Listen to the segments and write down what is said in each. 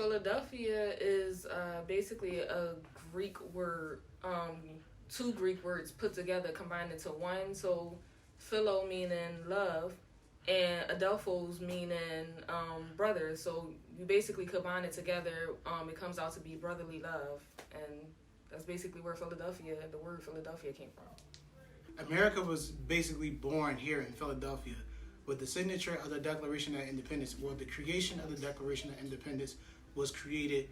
Philadelphia is basically a Greek word, two Greek words put together, combined into one. So, philo meaning love, and adelphos meaning brother. So you basically combine it together. It comes out to be brotherly love, and that's basically where the word Philadelphia came from. America was basically born here in Philadelphia with the signature of the Declaration of Independence, or the creation of the Declaration of Independence was created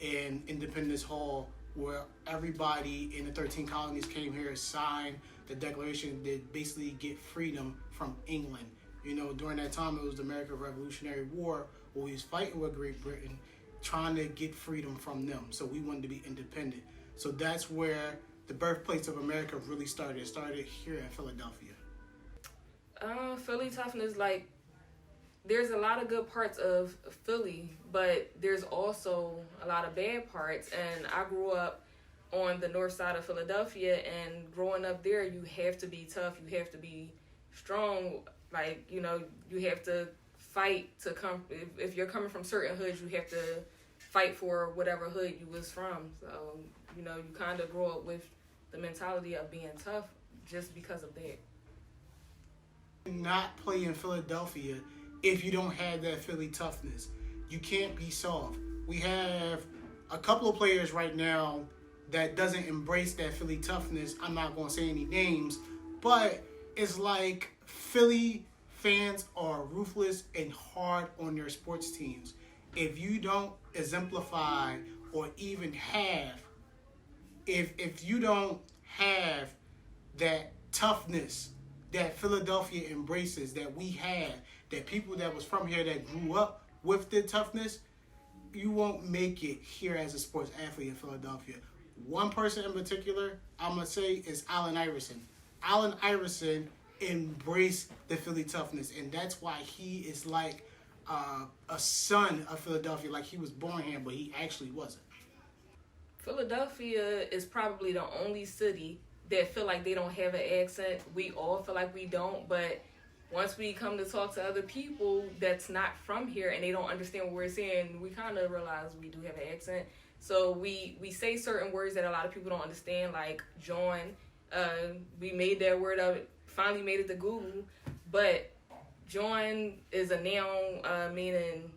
in Independence Hall, where everybody in the 13 colonies came here, signed the Declaration to basically get freedom from England. You know, during that time, it was the American Revolutionary War, where we was fighting with Great Britain, trying to get freedom from them. So we wanted to be independent. So that's where the birthplace of America really started. It started here in Philadelphia. Philly toughness, like, there's a lot of good parts of Philly, but there's also a lot of bad parts. And I grew up on the north side of Philadelphia, and growing up there, you have to be tough. You have to be strong. Like, you know, you have to fight to come. If you're coming from certain hoods, you have to fight for whatever hood you was from. So, you know, you kind of grow up with the mentality of being tough just because of that. Not play in Philadelphia if you don't have that Philly toughness. You can't be soft. We have a couple of players right now that doesn't embrace that Philly toughness. I'm not going to say any names, but it's like Philly fans are ruthless and hard on their sports teams. If you don't exemplify or even have, if you don't have that toughness that Philadelphia embraces, that we have, that people that was from here that grew up with the toughness, you won't make it here as a sports athlete in Philadelphia. One person in particular, I'm going to say, is Allen Iverson. Allen Iverson embraced the Philly toughness, and that's why he is like a son of Philadelphia, like he was born here, but he actually wasn't. Philadelphia is probably the only city that feel like they don't have an accent. We all feel like we don't, but once we come to talk to other people that's not from here and they don't understand what we're saying, we kind of realize we do have an accent. So we say certain words that a lot of people don't understand, like join. We made that word up, finally made it to Google, but join is a noun meaning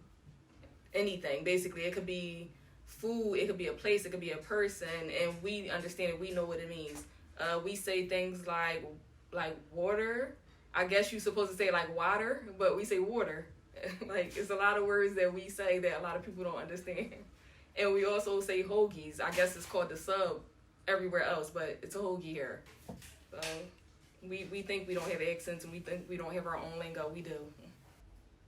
anything. Basically, it could be food, it could be a place, it could be a person, and we understand it. We know what it means. We say things like water. I guess you're supposed to say like water, but we say water. Like, it's a lot of words that we say that a lot of people don't understand. And we also say hoagies. I guess it's called the sub everywhere else, but it's a hoagie here. So we think we don't have accents, and we think we don't have our own lingo. We do.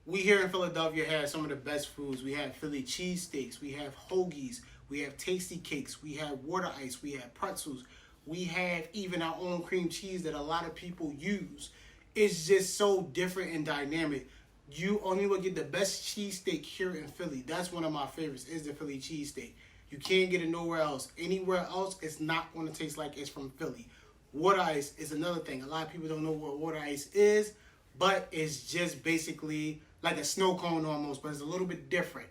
We here in Philadelphia have some of the best foods. We have Philly cheesesteaks. We have hoagies. We have tasty cakes. We have water ice. We have pretzels. We have even our own cream cheese that a lot of people use. It's just so different and dynamic. You only will get the best cheesesteak here in Philly. That's one of my favorites, is the Philly cheesesteak. You can't get it nowhere else. Anywhere else, it's not going to taste like it's from Philly. Water ice is another thing. A lot of people don't know what water ice is, but it's just basically like a snow cone almost, but it's a little bit different.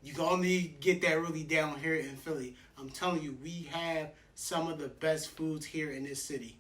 You can only get that really down here in Philly. I'm telling you, we have some of the best foods here in this city.